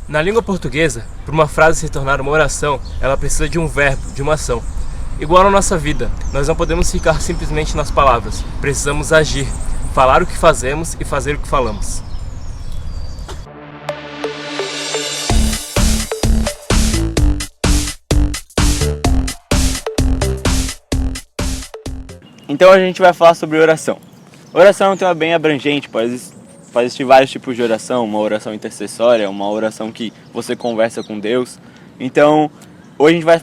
Na língua portuguesa, para uma frase se tornar uma oração, ela precisa de um verbo, de uma ação. Igual na nossa vida, nós não podemos ficar simplesmente nas palavras, precisamos agir, falar o que fazemos e fazer o que falamos. Então a gente vai falar sobre oração. Oração é um tema bem abrangente, pode existir vários tipos de oração, uma oração intercessória, uma oração que você conversa com Deus. Então, hoje a gente vai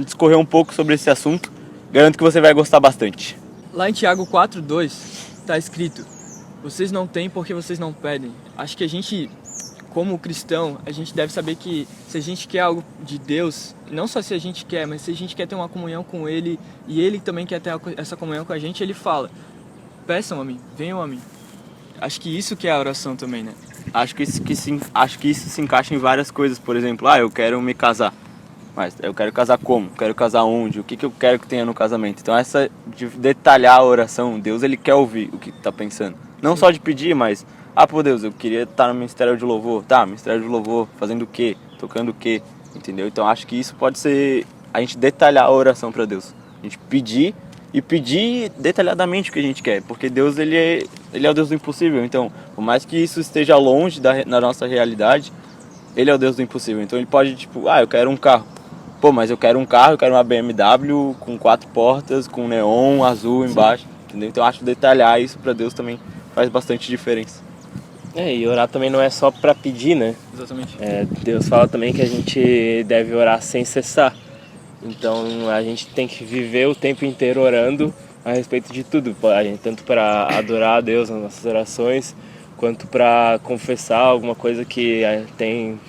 discorrer um pouco sobre esse assunto, garanto que você vai gostar bastante. Lá em Tiago 4:2 está escrito: vocês não têm porque vocês não pedem. Acho que a gente, como cristão, a gente deve saber que se a gente quer algo de Deus, não só se a gente quer, mas se a gente quer ter uma comunhão com Ele e Ele também quer ter essa comunhão com a gente, Ele fala: peçam a mim, venham a mim. Acho que isso que é a oração também, né? Acho que isso se encaixa em várias coisas. Por exemplo, eu quero me casar. Mas eu quero casar como? Quero casar onde? O que eu quero que tenha no casamento? Então essa de detalhar a oração, Deus ele quer ouvir o que tu tá pensando. Não só de pedir, mas pô Deus, eu queria estar no ministério de louvor. Tá, ministério de louvor, fazendo o quê? Tocando o quê? Entendeu? Então acho que isso pode ser a gente detalhar a oração para Deus. A gente pedir e pedir detalhadamente o que a gente quer, porque Deus ele é o Deus do impossível. Então, por mais que isso esteja longe da nossa realidade, ele é o Deus do impossível. Então ele pode eu quero um carro. Pô, mas eu quero um carro, eu quero uma BMW com 4 portas, com neon azul embaixo, entendeu? Então eu acho que detalhar isso para Deus também faz bastante diferença. E orar também não é só para pedir, né? Exatamente. Deus fala também que a gente deve orar sem cessar. Então a gente tem que viver o tempo inteiro orando a respeito de tudo, tanto para adorar a Deus nas nossas orações, quanto para confessar alguma coisa que tem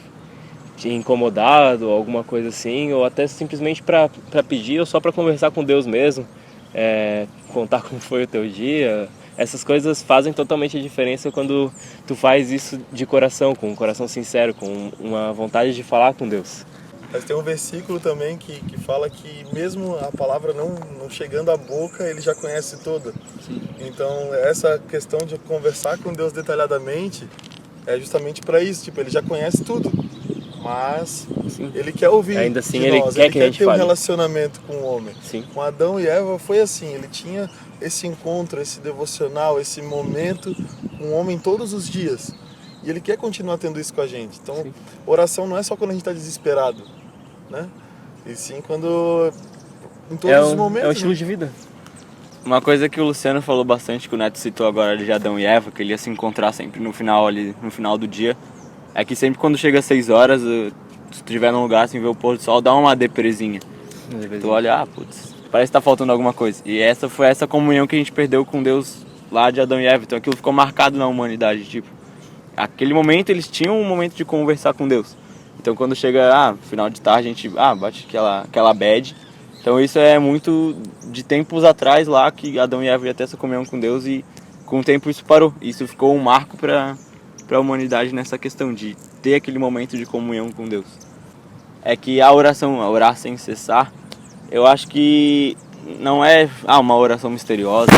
te incomodado, alguma coisa assim, ou até simplesmente para pedir ou só para conversar com Deus mesmo, contar como foi o teu dia. Essas coisas fazem totalmente a diferença quando tu faz isso de coração, com um coração sincero, com uma vontade de falar com Deus. Mas tem um versículo também que fala que mesmo a palavra não chegando à boca, ele já conhece toda. Sim. Então essa questão de conversar com Deus detalhadamente é justamente para isso, ele já conhece tudo, mas Sim. ele quer ouvir. Ainda assim de nós. ele quer que a gente ter um fale. relacionamento com o homem. Sim. Com Adão e Eva foi assim, ele tinha esse encontro, esse devocional, esse momento com o homem todos os dias. E ele quer continuar tendo isso com a gente. Então, Sim. Oração não é só quando a gente está desesperado, né? E sim quando em todos os momentos. É um estilo de vida. Uma coisa que o Luciano falou bastante, que o Neto citou agora de Adão e Eva, que ele ia se encontrar sempre no final do dia, é que sempre quando chega às 6 horas, se tu estiver num lugar assim, ver o pôr do sol, dá uma depresinha. Tu olha, putz, parece que tá faltando alguma coisa. E essa foi essa comunhão que a gente perdeu com Deus lá de Adão e Eva. Então aquilo ficou marcado na humanidade, aquele momento eles tinham um momento de conversar com Deus. Então quando chega, final de tarde, a gente, bate aquela bad. Então isso é muito de tempos atrás lá, que Adão e Eva iam ter essa comunhão com Deus e com o tempo isso parou. Isso ficou um marco para a humanidade nessa questão de ter aquele momento de comunhão com Deus. É que a oração, orar sem cessar, eu acho que não é uma oração misteriosa,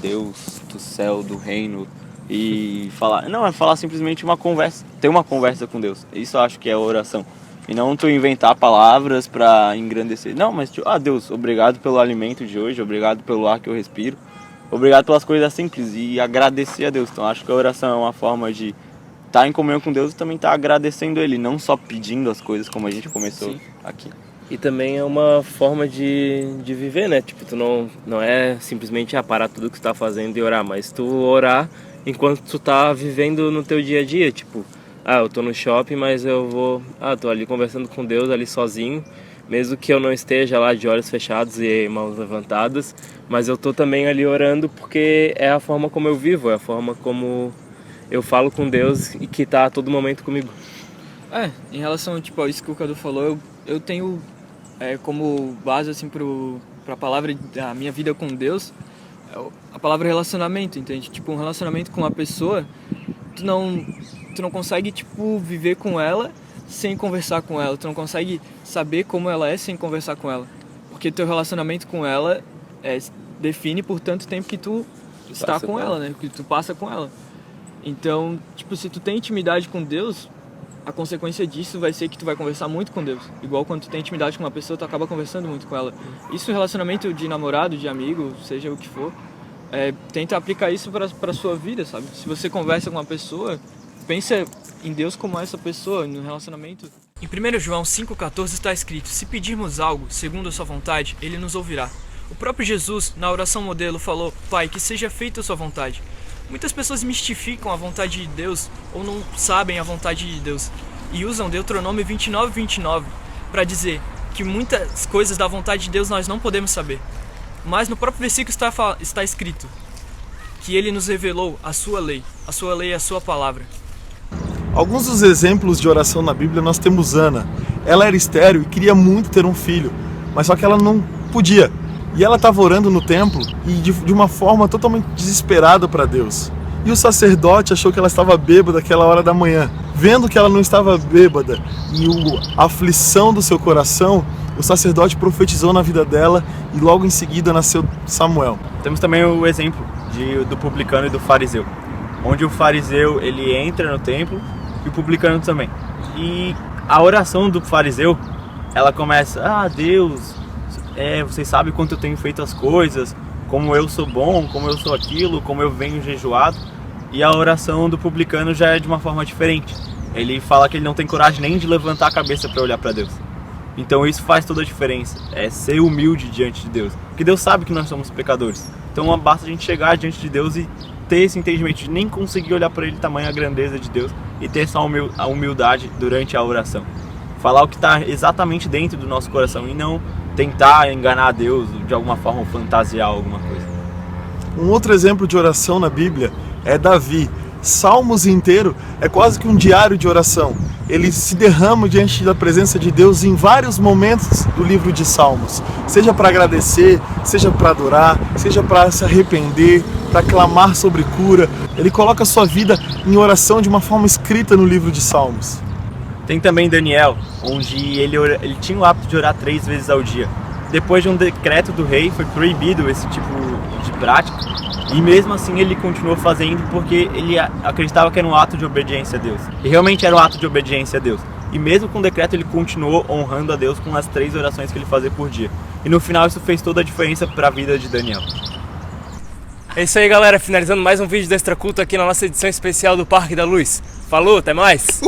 Deus do céu, do reino, e falar. Não, é falar simplesmente uma conversa, ter uma conversa com Deus. Isso eu acho que é oração. E não tu inventar palavras para engrandecer. Não, mas Deus, obrigado pelo alimento de hoje, obrigado pelo ar que eu respiro, obrigado pelas coisas simples e agradecer a Deus. Então acho que a oração é uma forma de estar em comunhão com Deus e também estar agradecendo Ele, não só pedindo as coisas como a gente começou Sim. aqui. E também é uma forma de viver, né? Tu não é simplesmente parar tudo que tu tá fazendo e orar, mas tu orar enquanto tu tá vivendo no teu dia a dia, eu tô no shopping, mas eu vou, tô ali conversando com Deus ali sozinho, mesmo que eu não esteja lá de olhos fechados e mãos levantadas, mas eu tô também ali orando porque é a forma como eu vivo, é a forma como eu falo com Deus e que tá a todo momento comigo. Em relação a isso que o Cadu falou, eu tenho como base assim pra palavra da minha vida com Deus, a palavra relacionamento, entende? Um relacionamento com uma pessoa, tu não consegue viver com ela sem conversar com ela, tu não consegue saber como ela é sem conversar com ela, porque teu relacionamento com ela define por tanto tempo que tu está com ela, né? Que tu passa com ela. Então, se tu tem intimidade com Deus, a consequência disso vai ser que tu vai conversar muito com Deus. Igual quando tu tem intimidade com uma pessoa, tu acaba conversando muito com ela. Isso em relacionamento de namorado, de amigo, seja o que for, tenta aplicar isso para sua vida, sabe? Se você conversa com uma pessoa, pensa em Deus como essa pessoa, no relacionamento. Em 1 João 5,14 está escrito: se pedirmos algo segundo a sua vontade, Ele nos ouvirá. O próprio Jesus, na oração modelo, falou: Pai, que seja feita a sua vontade. Muitas pessoas mistificam a vontade de Deus ou não sabem a vontade de Deus e usam Deuteronômio 29:29 para dizer que muitas coisas da vontade de Deus nós não podemos saber. Mas no próprio versículo está escrito que Ele nos revelou a sua lei é a sua palavra. Alguns dos exemplos de oração na Bíblia nós temos Ana. Ela era estéril e queria muito ter um filho, mas só que ela não podia. E ela estava orando no templo e de uma forma totalmente desesperada para Deus. E o sacerdote achou que ela estava bêbada aquela hora da manhã. Vendo que ela não estava bêbada e a aflição do seu coração, o sacerdote profetizou na vida dela e logo em seguida nasceu Samuel. Temos também o exemplo do publicano e do fariseu, onde o fariseu ele entra no templo e o publicano também. E a oração do fariseu, ela começa: Deus, vocês sabem quanto eu tenho feito as coisas, como eu sou bom, como eu sou aquilo, como eu venho jejuado. E a oração do publicano já é de uma forma diferente. Ele fala que ele não tem coragem nem de levantar a cabeça para olhar para Deus. Então isso faz toda a diferença, é ser humilde diante de Deus. Porque Deus sabe que nós somos pecadores. Então basta a gente chegar diante de Deus e ter esse entendimento de nem conseguir olhar para Ele, tamanha a grandeza de Deus, e ter essa a humildade durante a oração. Falar o que está exatamente dentro do nosso coração e não tentar enganar a Deus de alguma forma ou fantasiar alguma coisa. Um outro exemplo de oração na Bíblia é Davi. Salmos inteiro é quase que um diário de oração. Ele se derrama diante da presença de Deus em vários momentos do livro de Salmos. Seja para agradecer, seja para adorar, seja para se arrepender, para clamar sobre cura. Ele coloca a sua vida em oração de uma forma escrita no livro de Salmos. Tem também Daniel, onde ele tinha o hábito de orar 3 vezes ao dia. Depois de um decreto do rei, foi proibido esse tipo de prática. E mesmo assim ele continuou fazendo porque ele acreditava que era um ato de obediência a Deus. E realmente era um ato de obediência a Deus. E mesmo com o decreto ele continuou honrando a Deus com as 3 orações que ele fazia por dia. E no final isso fez toda a diferença para a vida de Daniel. É isso aí, galera. Finalizando mais um vídeo do Extra Culto aqui na nossa edição especial do Parque da Luz. Falou, até mais!